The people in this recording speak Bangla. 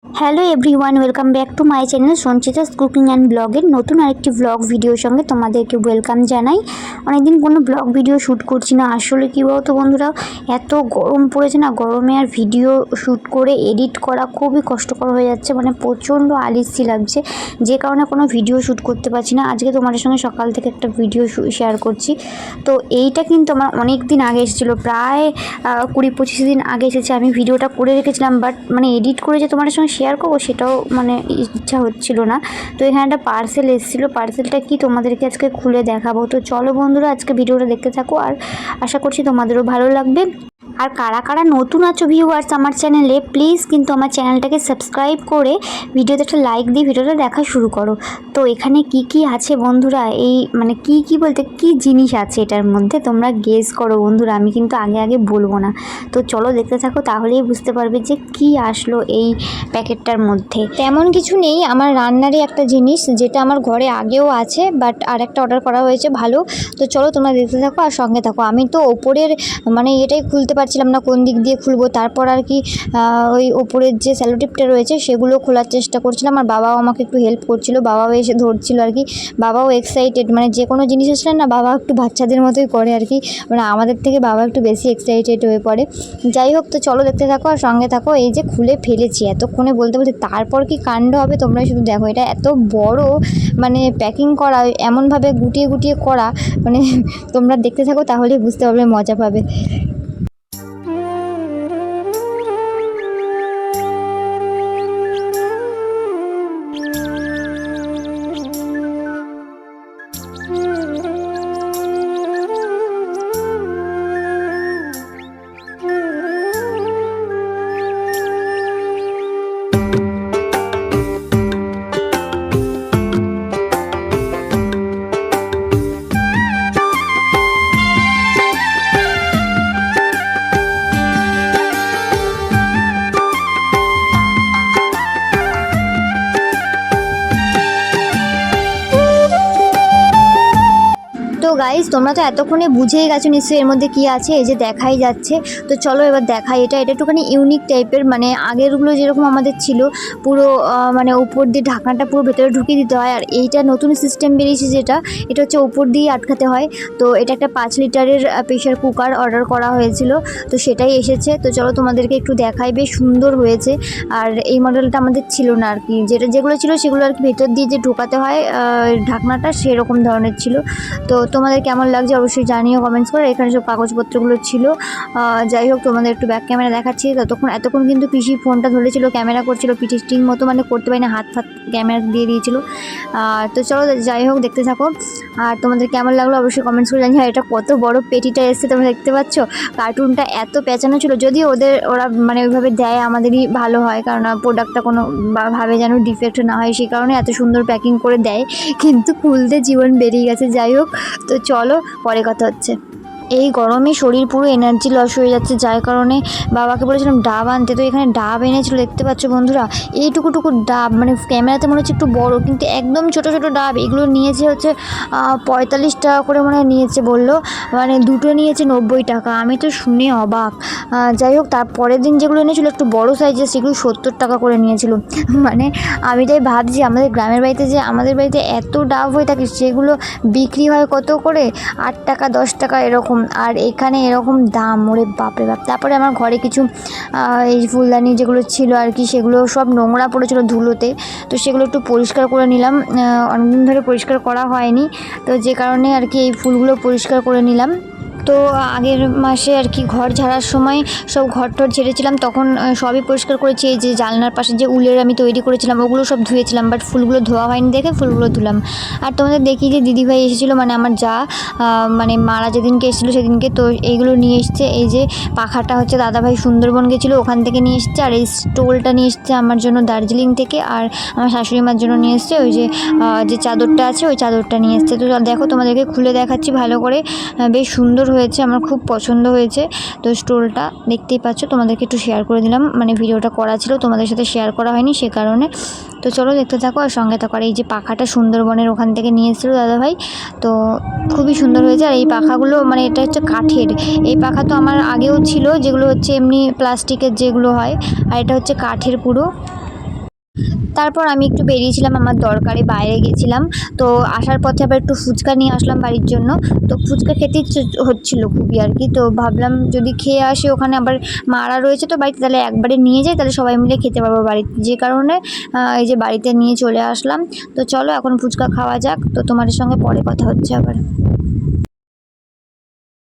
Hello everyone, welcome back to my channel Sanchita's cooking and ব্লগের নতুন আরেকটি ব্লগ ভিডিওর সঙ্গে তোমাদেরকে ওয়েলকাম জানাই। অনেকদিন কোনো ব্লগ ভিডিও শ্যুট করছি না। আসলে কী বলতো বন্ধুরা, এত গরম পড়েছে না, গরমে আর ভিডিও শ্যুট করে এডিট করা খুবই কষ্টকর হয়ে যাচ্ছে। মানে প্রচণ্ড আলিস্যি লাগছে, যে কারণে কোনো ভিডিও শ্যুট করতে পারছি না। আজকে তোমাদের সঙ্গে সকাল থেকে একটা ভিডিও শেয়ার করছি। তো এইটা কিন্তু আমার অনেক দিন আগে এসেছিলো, প্রায় 20-25 দিন আগে এসেছে। আমি ভিডিওটা করে রেখেছিলাম, বাট মানে এডিট করে যে তোমাদের সঙ্গে শেয়ার করবো সেটাও মানে ইচ্ছা হচ্ছিল না। তো এখানে একটা পার্সেল এসেছিলো, পার্সেলটা কি তোমাদেরকে আজকে খুলে দেখাবো। তো চলো বন্ধুরা, আজকে ভিডিওটা দেখতে থাকো, আর আশা করছি তোমাদেরও ভালো লাগবে। আর কারা কারা নতুন আছো ভিউয়ার্স আমার চ্যানেলে, প্লিজ কিন্তু আমার চ্যানেলটাকে সাবস্ক্রাইব করে ভিডিওতে একটা লাইক দিয়ে ভিডিওটা দেখা শুরু করো। তো এখানে কি কি আছে বন্ধুরা, এই মানে কি বলতে কি জিনিস আছে এটার মধ্যে তোমরা গেস করো বন্ধুরা, আমি কিন্তু আগে বলবো না। তো চলো দেখতে থাকো, তাহলেই বুঝতে পারবে যে কি আসলো এই প্যাকেটটার মধ্যে। তেমন কিছু নেই, আমার রান্নারই একটা জিনিস যেটা আমার ঘরে আগেও আছে, বাট আর একটা অর্ডার করা হয়েছে ভালো। তো চলো তোমরা দেখতে থাকো আর সঙ্গে থাকো। আমি তো ওপরের মানে এটাই খুলতে পারছিলাম না কোন দিক দিয়ে খুলবো, তারপর আর কি ওই ওপরের যে স্যালোটিপটা রয়েছে সেগুলো খোলার চেষ্টা করছিলাম। আর বাবাও আমাকে একটু হেল্প করছিল, বাবাও এসে ধরছিল আর কি। বাবাও এক্সাইটেড, মানে যে কোনো জিনিস আসলে না বাবা একটু বাচ্চাদের মতোই করে আর কি, মানে আমাদের থেকে বাবা একটু বেশি এক্সাইটেড হয়ে পড়ে। যাই হোক, তো চলো দেখতে থাকো আর সঙ্গে থাকো। এই যে খুলে ফেলেছি এতক্ষণে বলতে তারপর কি কাণ্ড হবে তোমরাই শুধু দেখো। এটা এত বড় মানে প্যাকিং করা, এমনভাবে গুটিয়ে করা, মানে তোমরা দেখতে থাকো তাহলেই বুঝতে পারবে, মজা পাবে। তো গাইজ, তোমরা তো এতক্ষণে বুঝেই গেছো নিশ্চয়ই এর মধ্যে কী আছে। এই যে দেখাই যাচ্ছে, তো চলো এবার দেখাই। এটা একটুখানি ইউনিক টাইপের, মানে আগেরগুলো যেরকম আমাদের ছিল পুরো মানে উপর দিয়ে ঢাকনাটা পুরো ভেতরে ঢুকিয়ে দিতে হয়, আর এইটা নতুন সিস্টেম বেরিয়েছে যেটা, এটা হচ্ছে উপর দিয়ে আটকাতে হয়। তো এটা একটা 5 লিটারের প্রেশার কুকার অর্ডার করা হয়েছিল, তো সেটাই এসেছে। তো চলো তোমাদেরকে একটু দেখাই, বেশ সুন্দর হয়েছে। আর এই মডেলটা আমাদের ছিল না আর কি, যেগুলো ছিল সেগুলো আর কি ভেতর দিয়ে যে ঢোকাতে হয় ঢাকনাটা, সেরকম ধরনের ছিল। তো তোমাদের কেমন লাগছে অবশ্যই জানিও কমেন্টস করে। এখানে সব কাগজপত্রগুলো ছিল। যাই হোক, তোমাদের একটু ব্যাক ক্যামেরা দেখাচ্ছি। এতক্ষণ কিন্তু পিসি ফোনটা ধরেছিল, ক্যামেরা করছিল, পিঠি ঠিক মতো মানে করতে পারি না, হাত ক্যামেরা দিয়ে দিয়েছিল। তো চলো যাই হোক, দেখতে থাকো। আর তোমাদের কেমন লাগলো অবশ্যই কমেন্টস করে জানি। আর এটা কত বড় পেটিটা এসছে তোমরা দেখতে পাচ্ছ। কার্টুনটা এত পেঁচানো ছিল, যদি ওরা মানে ওইভাবে দেয় আমাদেরই ভালো হয়, কারণ প্রোডাক্টটা কোনো ভাবে যেন ডিফেক্ট না হয়, সেই কারণে এত সুন্দর প্যাকিং করে দেয়। কিন্তু খুলতে জীবন বেরিয়ে গেছে। যাই হোক, তো চলো পরে কথা হচ্ছে। এই গরমে শরীর পুরো এনার্জি লস হয়ে যাচ্ছে, যার কারণে বাবাকে বলেছিলাম ডাব আনতে। তো এখানে ডাব এনেছিল, দেখতে পাচ্ছ বন্ধুরা, এইটুকু ডাব, মানে ক্যামেরাতে মনে হচ্ছে একটু বড়, কিন্তু একদম ছোট ডাব। এগুলো নিয়েছে হচ্ছে 45 টাকা করে মনে হয় নিয়েছে বললো, মানে দুটো নিয়েছে 90 টাকা। আমি তো শুনে অবাক। যাই হোক, তারপরের দিন যেগুলো এনেছিলো একটু বড় সাইজের, সেগুলো 70 টাকা করে নিয়েছিল। মানে আমি তাই ভাবছি, আমাদের গ্রামের বাড়িতে যে আমাদের বাড়িতে এত ডাব হয়ে থাকে, সেগুলো বিক্রি হয় কত করে, 8 টাকা 10 টাকা এরকম, আর এখানে এরকম দাম, ওরে বাপরে বাপ। তারপরে আমার ঘরে কিছু এই ফুলদানি যেগুলো ছিল আর কি, সেগুলো সব নোংরা পড়েছিল ধুলোতে, তো সেগুলো একটু পরিষ্কার করে নিলাম। অনেকদিন ধরে পরিষ্কার করা হয়নি, তো যে কারণে আর কি এই ফুলগুলো পরিষ্কার করে নিলাম। তো আগের মাসে আর কি ঘর ঝাড়ার সময় সব ঘর টর ঝেড়েছিলাম, তখন সবই পরিষ্কার করেছি। এই যে জানলার পাশে যে উলের আমি তৈরি করেছিলাম ওগুলো সব ধুয়েছিলাম, বাট ফুলগুলো ধোয়া হয়নি দেখে ফুলগুলো ধুলাম। আর তোমাদের দেখি যে দিদিভাই এসেছিলো, মানে আমার যা মানে মারা যেদিনকে এসেছিলো সেদিনকে, তো এইগুলো নিয়ে এসছে। এই যে পাখাটা হচ্ছে দাদাভাই সুন্দরবন গেছিলো, ওখান থেকে নিয়ে এসছে। আর এই স্টোলটা নিয়ে এসছে আমার জন্য দার্জিলিং থেকে, আর আমার শাশুড়ি মার জন্য নিয়ে এসছে ওই যে চাদরটা আছে, ওই চাদরটা নিয়ে এসছে। তো দেখো তোমাদেরকে খুলে দেখাচ্ছি ভালো করে, বেশ সুন্দর হয়েছে, আমার খুব পছন্দ হয়েছে। তো স্টোলটা দেখতেই পাচ্ছ, তোমাদেরকে একটু শেয়ার করে দিলাম, মানে ভিডিওটা করা ছিল তোমাদের সাথে শেয়ার করা হয়নি সে কারণে। তো চলো দেখতে থাকো আর সঙ্গে থাকো। আর এই যে পাখাটা সুন্দরবনের ওখান থেকে নিয়ে এসেছিলো দাদাভাই, তো খুবই সুন্দর হয়েছে। আর এই পাখাগুলো মানে এটা হচ্ছে কাঠের, এই পাখা তো আমার আগেও ছিল, যেগুলো হচ্ছে এমনি প্লাস্টিকের যেগুলো হয়, আর এটা হচ্ছে কাঠের পুরো। তারপর আমি একটু বেরিয়েছিলাম আমার দরকারে, বাইরে গেছিলাম। তো আসার পথে আবার একটু ফুচকা নিয়ে আসলাম বাড়ির জন্য। তো ফুচকা খেতে ইচ্ছে হচ্ছিলো খুবই আর কি। তো ভাবলাম যদি খেয়ে আসি, ওখানে আবার মারা রয়েছে তো বাড়িতে, তাহলে একবারে নিয়ে যাই, তাহলে সবাই মিলে খেতে পারবো বাড়িতে। যে কারণে এই যে বাড়িতে নিয়ে চলে আসলাম। তো চলো এখন ফুচকা খাওয়া যাক। তো তোমাদের সঙ্গে পরে কথা হচ্ছে আবার।